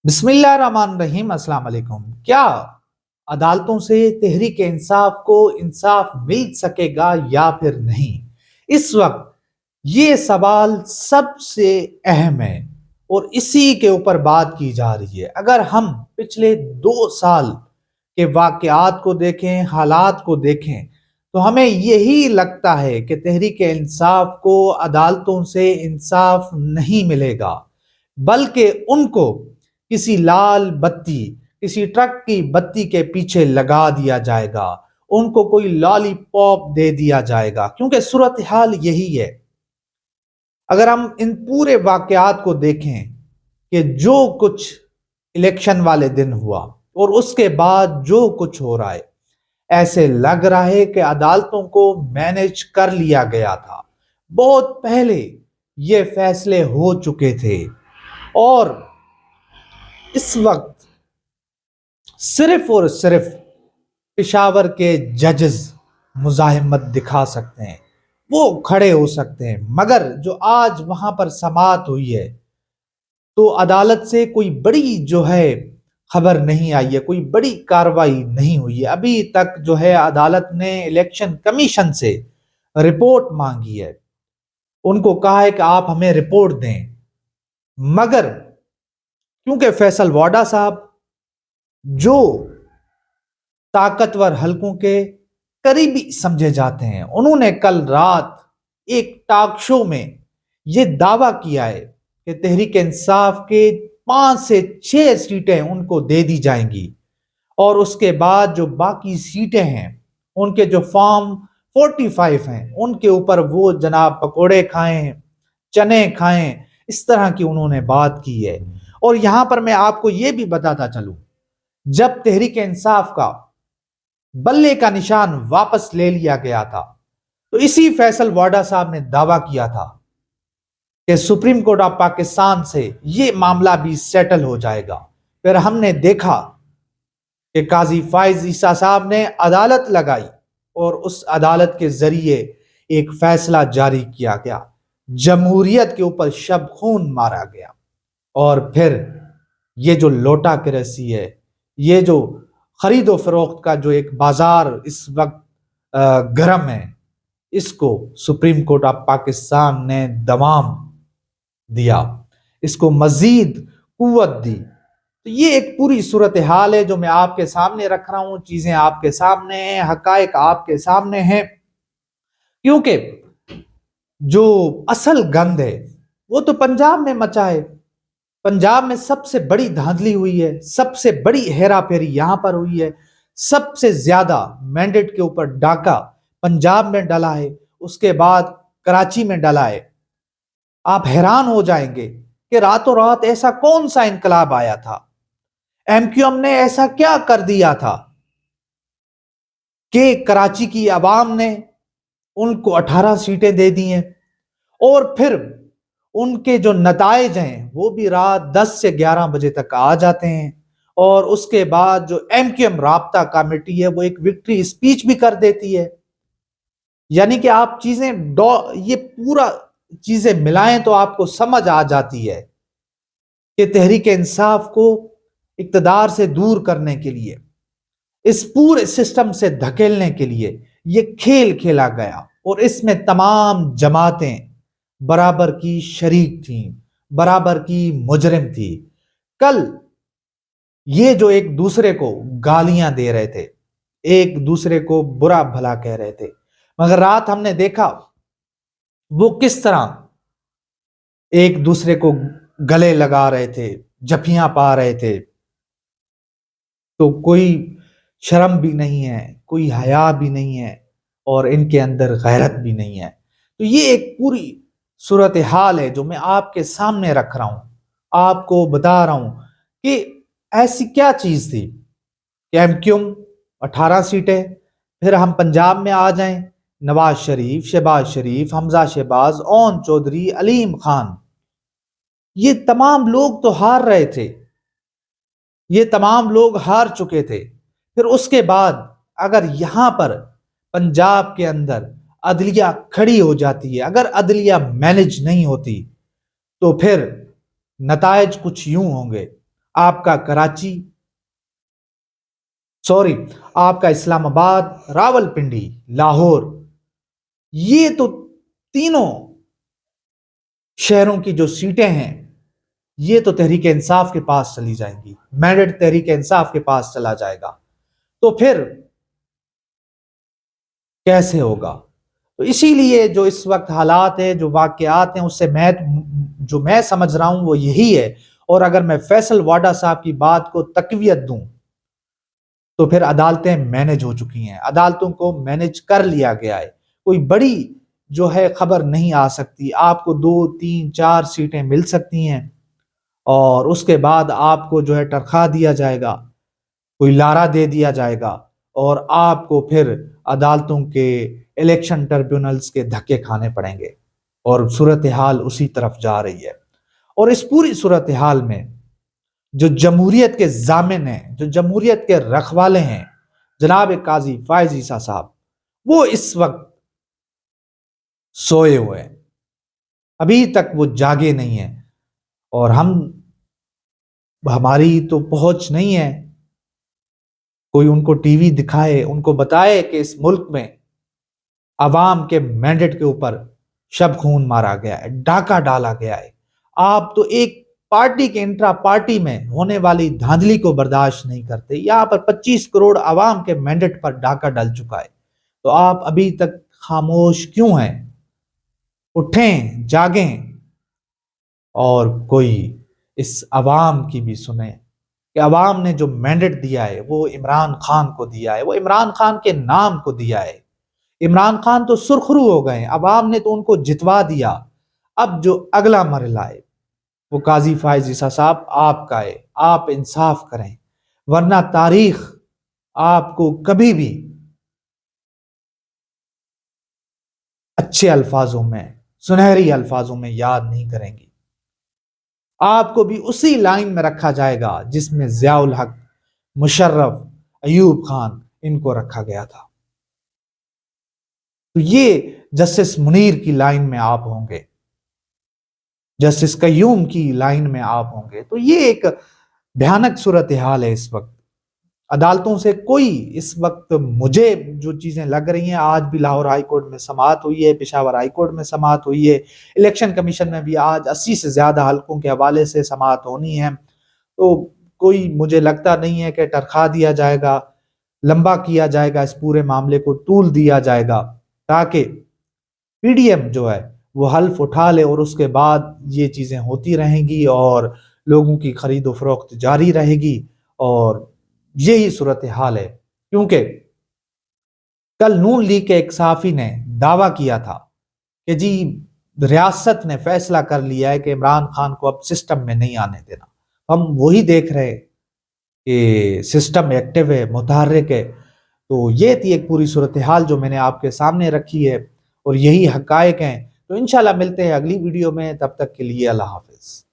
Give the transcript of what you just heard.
بسم اللہ الرحمن الرحیم۔ السلام علیکم۔ کیا عدالتوں سے تحریک انصاف کو انصاف مل سکے گا یا پھر نہیں؟ اس وقت یہ سوال سب سے اہم ہے اور اسی کے اوپر بات کی جا رہی ہے۔ اگر ہم پچھلے 2 سال کے واقعات کو دیکھیں، حالات کو دیکھیں، تو ہمیں یہی لگتا ہے کہ تحریک انصاف کو عدالتوں سے انصاف نہیں ملے گا، بلکہ ان کو کسی لال بتی، کسی ٹرک کی بتی کے پیچھے لگا دیا جائے گا، ان کو کوئی لالی پاپ دے دیا جائے گا، کیونکہ صورتحال یہی ہے۔ اگر ہم ان پورے واقعات کو دیکھیں کہ جو کچھ الیکشن والے دن ہوا اور اس کے بعد جو کچھ ہو رہا ہے، ایسے لگ رہا ہے کہ عدالتوں کو مینج کر لیا گیا تھا۔ بہت پہلے یہ فیصلے ہو چکے تھے اور اس وقت صرف اور صرف پشاور کے ججز مزاحمت دکھا سکتے ہیں، وہ کھڑے ہو سکتے ہیں، مگر جو آج وہاں پر سماعت ہوئی ہے تو عدالت سے کوئی بڑی جو ہے خبر نہیں آئی ہے، کوئی بڑی کارروائی نہیں ہوئی ہے۔ ابھی تک جو ہے عدالت نے الیکشن کمیشن سے رپورٹ مانگی ہے، ان کو کہا ہے کہ آپ ہمیں رپورٹ دیں، مگر کیونکہ فیصل واڈا صاحب جو طاقتور حلقوں کے قریبی سمجھے جاتے ہیں، انہوں نے کل رات ایک ٹاک شو میں یہ دعویٰ کیا ہے کہ تحریک انصاف کے 5 سے 6 سیٹیں ان کو دے دی جائیں گی، اور اس کے بعد جو باقی سیٹیں ہیں ان کے جو فارم 45 ہیں ان کے اوپر وہ جناب پکوڑے کھائیں، چنے کھائیں، اس طرح کی انہوں نے بات کی ہے۔ اور یہاں پر میں آپ کو یہ بھی بتاتا چلوں، جب تحریک انصاف کا بلے کا نشان واپس لے لیا گیا تھا تو اسی فیصل واڈا صاحب نے دعویٰ کیا تھا کہ سپریم کورٹ آف پاکستان سے یہ معاملہ بھی سیٹل ہو جائے گا۔ پھر ہم نے دیکھا کہ قاضی فائز عیسیٰ صاحب نے عدالت لگائی اور اس عدالت کے ذریعے ایک فیصلہ جاری کیا گیا، جمہوریت کے اوپر شب خون مارا گیا۔ اور پھر یہ جو لوٹا کرسی ہے، یہ جو خرید و فروخت کا جو ایک بازار اس وقت گرم ہے، اس کو سپریم کورٹ آف پاکستان نے دوام دیا، اس کو مزید قوت دی۔ تو یہ ایک پوری صورتحال ہے جو میں آپ کے سامنے رکھ رہا ہوں، چیزیں آپ کے سامنے ہیں، حقائق آپ کے سامنے ہیں، کیونکہ جو اصل گند ہے وہ تو پنجاب میں مچا ہے۔ پنجاب میں سب سے بڑی دھاندلی ہوئی ہے، سب سے بڑی ہیرا پھیری یہاں پر ہوئی ہے، سب سے زیادہ مینڈیٹ کے اوپر ڈاکہ پنجاب میں ڈلا ہے، اس کے بعد کراچی میں ڈلا ہے۔ آپ حیران ہو جائیں گے کہ راتوں رات ایسا کون سا انقلاب آیا تھا، ایم کیو ایم نے ایسا کیا کر دیا تھا کہ کراچی کی عوام نے ان کو 18 سیٹیں دے دی ہیں، اور پھر ان کے جو نتائج ہیں وہ بھی رات 10 سے 11 بجے تک آ جاتے ہیں، اور اس کے بعد جو ایم کیو ایم رابطہ کمیٹی ہے وہ ایک وکٹری اسپیچ بھی کر دیتی ہے۔ یعنی کہ آپ یہ پورا چیزیں ملائیں تو آپ کو سمجھ آ جاتی ہے کہ تحریک انصاف کو اقتدار سے دور کرنے کے لیے، اس پورے سسٹم سے دھکیلنے کے لیے یہ کھیل کھیلا گیا، اور اس میں تمام جماعتیں برابر کی شریک تھیں، برابر کی مجرم تھی۔ کل یہ جو ایک دوسرے کو گالیاں دے رہے تھے، ایک دوسرے کو برا بھلا کہہ رہے تھے، مگر رات ہم نے دیکھا وہ کس طرح ایک دوسرے کو گلے لگا رہے تھے، جھپیاں پا رہے تھے۔ تو کوئی شرم بھی نہیں ہے، کوئی حیا بھی نہیں ہے، اور ان کے اندر غیرت بھی نہیں ہے۔ تو یہ ایک پوری صورتحال ہے جو میں آپ کے سامنے رکھ رہا ہوں، آپ کو بتا رہا ہوں کہ ایسی کیا چیز تھی کہ ایم کیو ایم 18 سیٹیں، پھر ہم پنجاب میں آ جائیں، نواز شریف، شہباز شریف، حمزہ شہباز، اون چودھری، علیم خان، یہ تمام لوگ تو ہار رہے تھے، یہ تمام لوگ ہار چکے تھے۔ پھر اس کے بعد اگر یہاں پر پنجاب کے اندر عدلیہ کھڑی ہو جاتی ہے، اگر عدلیہ مینج نہیں ہوتی تو پھر نتائج کچھ یوں ہوں گے۔ آپ کا کراچی، آپ کا اسلام آباد، راول پنڈی، لاہور، یہ تو تینوں شہروں کی جو سیٹیں ہیں یہ تو تحریک انصاف کے پاس چلی جائیں گی، مینڈیٹ تحریک انصاف کے پاس چلا جائے گا، تو پھر کیسے ہوگا؟ تو اسی لیے جو اس وقت حالات ہیں، جو واقعات ہیں، اس سے جو میں سمجھ رہا ہوں وہ یہی ہے۔ اور اگر میں فیصل واڈا صاحب کی بات کو تقویت دوں تو پھر عدالتیں مینج ہو چکی ہیں، عدالتوں کو مینج کر لیا گیا ہے، کوئی بڑی جو ہے خبر نہیں آ سکتی، آپ کو 2 3 4 سیٹیں مل سکتی ہیں اور اس کے بعد آپ کو جو ہے ٹرخا دیا جائے گا، کوئی لارا دے دیا جائے گا اور آپ کو پھر عدالتوں کے الیکشن ٹربیونلز کے دھکے کھانے پڑیں گے، اور صورتحال اسی طرف جا رہی ہے۔ اور اس پوری صورتحال میں جو جمہوریت کے ضامن ہیں، جو جمہوریت کے رکھوالے ہیں، جناب قاضی فائز عیسیٰ صاحب، وہ اس وقت سوئے ہوئے ہیں، ابھی تک وہ جاگے نہیں ہیں، اور ہماری تو پہنچ نہیں ہے کوئی ان کو ٹی وی دکھائے، ان کو بتائے کہ اس ملک میں عوام کے مینڈیٹ کے اوپر شب خون مارا گیا ہے، ڈاکہ ڈالا گیا ہے۔ آپ تو ایک پارٹی کے انٹرا پارٹی میں ہونے والی دھاندلی کو برداشت نہیں کرتے، یہاں پر 25 کروڑ عوام کے مینڈیٹ پر ڈاکہ ڈل چکا ہے، تو آپ ابھی تک خاموش کیوں ہیں؟ اٹھیں، جاگیں اور کوئی اس عوام کی بھی سنیں کہ عوام نے جو مینڈیٹ دیا ہے وہ عمران خان کو دیا ہے، وہ عمران خان کے نام کو دیا ہے۔ عمران خان تو سرخرو ہو گئے، عوام نے تو ان کو جتوا دیا، اب جو اگلا مرحلہ ہے وہ قاضی فائز عیسیٰ صاحب آپ کا ہے، آپ انصاف کریں، ورنہ تاریخ آپ کو کبھی بھی اچھے الفاظوں میں، سنہری الفاظوں میں یاد نہیں کریں گی، آپ کو بھی اسی لائن میں رکھا جائے گا جس میں ضیاء الحق، مشرف، ایوب خان ان کو رکھا گیا تھا۔ تو یہ جسٹس منیر کی لائن میں آپ ہوں گے، جسٹس قیوم کی لائن میں آپ ہوں گے، تو یہ ایک بھیانک صورتحال ہے اس وقت۔ عدالتوں سے کوئی اس وقت مجھے جو چیزیں لگ رہی ہیں، آج بھی لاہور ہائی کورٹ میں سماعت ہوئی ہے، پشاور ہائی کورٹ میں سماعت ہوئی ہے، الیکشن کمیشن میں بھی آج 80 سے زیادہ حلقوں کے حوالے سے سماعت ہونی ہے، تو کوئی مجھے لگتا نہیں ہے کہ ٹرخا دیا جائے گا، لمبا کیا جائے گا، اس پورے معاملے کو طول دیا جائے گا تاکہ پی ڈی ایم جو ہے وہ حلف اٹھا لے، اور اس کے بعد یہ چیزیں ہوتی رہیں گی اور لوگوں کی خرید و فروخت جاری رہے گی، اور یہی صورتحال ہے۔ کیونکہ کل نون لیگ کے ایک صحافی نے دعویٰ کیا تھا کہ جی ریاست نے فیصلہ کر لیا ہے کہ عمران خان کو اب سسٹم میں نہیں آنے دینا، ہم وہی دیکھ رہے کہ سسٹم ایکٹیو ہے، متحرک ہے۔ تو یہ تھی ایک پوری صورتحال جو میں نے آپ کے سامنے رکھی ہے، اور یہی حقائق ہیں۔ تو انشاءاللہ ملتے ہیں اگلی ویڈیو میں، تب تک کے لیے اللہ حافظ۔